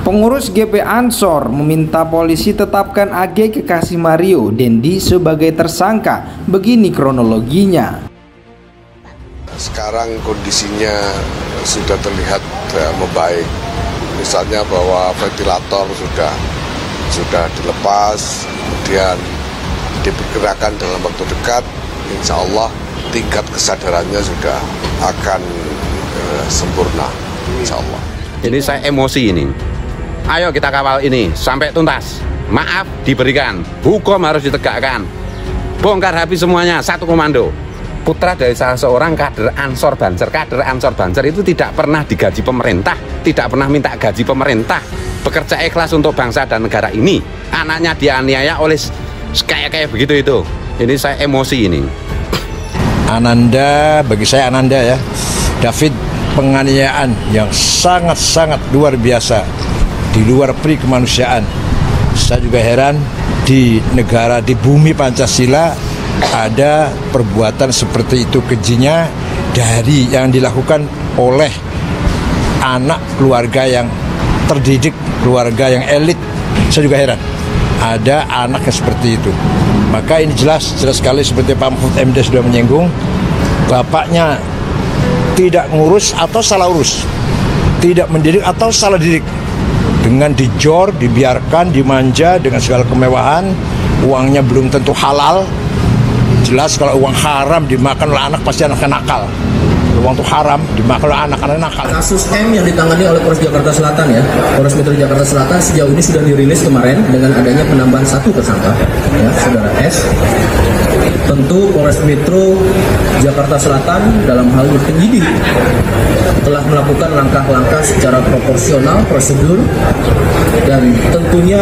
Pengurus GP Ansor meminta polisi tetapkan AG kekasih Mario Dendi sebagai tersangka. Begini kronologinya. Sekarang kondisinya sudah terlihat membaik. Misalnya bahwa ventilator sudah dilepas, kemudian diperkirakan dalam waktu dekat, insya Allah tingkat kesadarannya sudah akan sempurna, insya Allah. Ini saya emosi ini. Ayo kita kawal ini sampai tuntas. Maaf diberikan, hukum harus ditegakkan. Bongkar habis semuanya, satu komando. Putra dari salah seorang kader Ansor Banser. Kader Ansor Banser itu tidak pernah digaji pemerintah, tidak pernah minta gaji pemerintah, bekerja ikhlas untuk bangsa dan negara ini. Anaknya dianiaya oleh kayak begitu itu. Ini saya emosi ini. Ananda, bagi saya Ananda ya, David, penganiayaan yang sangat-sangat luar biasa, di luar peri kemanusiaan. Saya juga heran di negara, di bumi Pancasila ada perbuatan seperti itu kejinya dari yang dilakukan oleh anak keluarga yang terdidik, keluarga yang elit. Saya juga heran ada anak yang seperti itu. Maka ini jelas sekali seperti Pak Mahfud MD sudah menyinggung, bapaknya tidak ngurus atau salah urus, tidak mendidik atau salah didik. Dengan dijor, dibiarkan, dimanja dengan segala kemewahan, uangnya belum tentu halal. Jelas kalau uang haram dimakan oleh anak pasti anaknya nakal. Uang itu haram dimakan oleh anak-anak nakal. Kasus M yang ditangani oleh Polres Jakarta Selatan ya, Polres Metro Jakarta Selatan sejauh ini sudah dirilis kemarin dengan adanya penambahan satu tersangka, ya, saudara S. Tentu Polres Metro Jakarta Selatan dalam hal ini penyidik telah melakukan langkah-langkah secara proporsional, prosedur, dan tentunya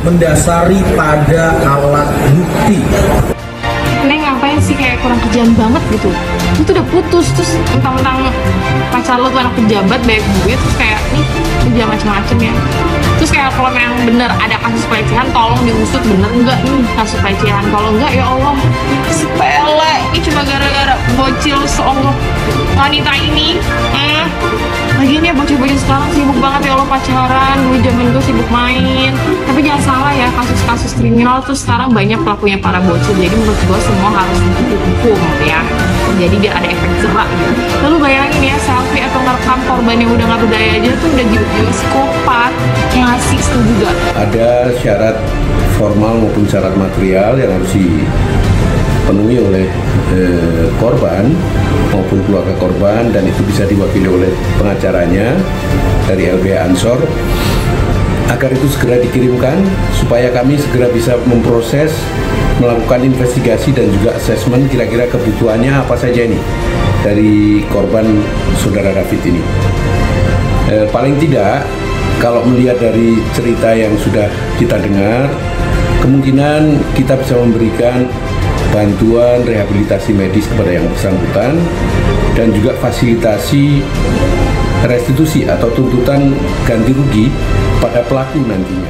mendasari pada alat bukti. Neng ngapain sih, kayak kurang kerjaan banget gitu. Itu udah putus, terus mentang-mentang pacar lo tuh anak pejabat, banyak duit, terus kayak nih kerja macam-macam ya. Terus kayak kalau memang bener ada kasus pelecehan, tolong diusut bener enggak nih kasus pelecehan. Kalau enggak ya Allah, sepele, ini cuma gara-gara bocil seonggok wanita ini. Lagian ya bocil-bocil sekarang sibuk banget ya Allah pacaran, dulu zaman gue sibuk main. Tapi jangan salah ya, kasus-kasus kriminal tuh sekarang banyak pelakunya para bocil. Jadi menurut gue semua harus dihukum ya. Jadi biar ada efek jerak gitu. Lalu bayangin ya, selfie atau ngerekam korban yang udah nggak berdaya aja tuh udah jadi psikopat. Ngasih setuju gak? Ada syarat formal maupun syarat material yang harus dipenuhi oleh korban maupun keluarga korban, dan itu bisa diwakili oleh pengacaranya dari LBH Ansor, agar itu segera dikirimkan supaya kami segera bisa memproses, melakukan investigasi dan juga asesmen kira-kira kebutuhannya apa saja ini dari korban saudara David ini. Paling tidak kalau melihat dari cerita yang sudah kita dengar, kemungkinan kita bisa memberikan bantuan rehabilitasi medis kepada yang bersangkutan dan juga fasilitasi restitusi atau tuntutan ganti rugi pada pelaku nantinya.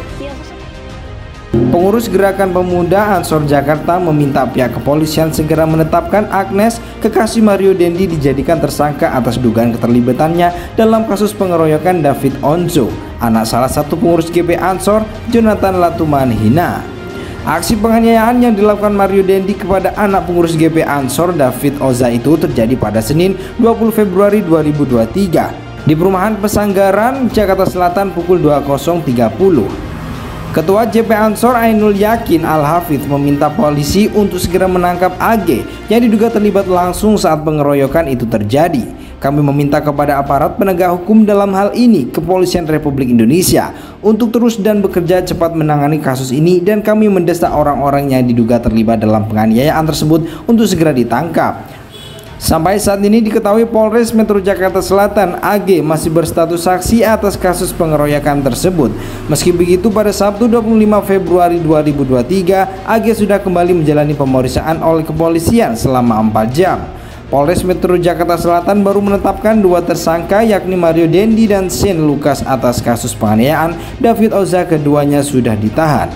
Pengurus Gerakan Pemuda Ansor Jakarta meminta pihak kepolisian segera menetapkan Agnes, kekasih Mario Dendi, dijadikan tersangka atas dugaan keterlibatannya dalam kasus pengeroyokan David Onzo, anak salah satu pengurus GP Ansor, Jonathan Latumahina. Aksi penganiayaan yang dilakukan Mario Dendi kepada anak pengurus GP Ansor, David Oza, itu terjadi pada Senin 20 Februari 2023 di perumahan Pesanggaran, Jakarta Selatan pukul 20.30. Ketua JP Ansor Ainul Yakin Al-Hafidh meminta polisi untuk segera menangkap AG yang diduga terlibat langsung saat pengeroyokan itu terjadi. Kami meminta kepada aparat penegak hukum dalam hal ini Kepolisian Republik Indonesia untuk terus dan bekerja cepat menangani kasus ini, dan kami mendesak orang-orang yang diduga terlibat dalam penganiayaan tersebut untuk segera ditangkap. Sampai saat ini diketahui Polres Metro Jakarta Selatan AG masih berstatus saksi atas kasus pengeroyokan tersebut. Meski begitu, pada Sabtu 25 Februari 2023 AG sudah kembali menjalani pemeriksaan oleh kepolisian selama 4 jam. Polres Metro Jakarta Selatan baru menetapkan 2 tersangka, yakni Mario Dendi dan Shane Lucas atas kasus penganiayaan David Oza. Keduanya sudah ditahan.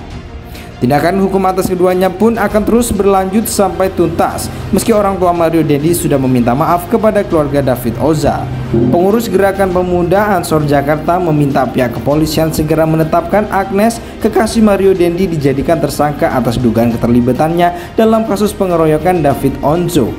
Tindakan hukum atas keduanya pun akan terus berlanjut sampai tuntas, meski orang tua Mario Dendi sudah meminta maaf kepada keluarga David Ozza. Pengurus Gerakan Pemuda Ansor Jakarta meminta pihak kepolisian segera menetapkan Agnes, kekasih Mario Dendi, dijadikan tersangka atas dugaan keterlibatannya dalam kasus pengeroyokan David Onzo.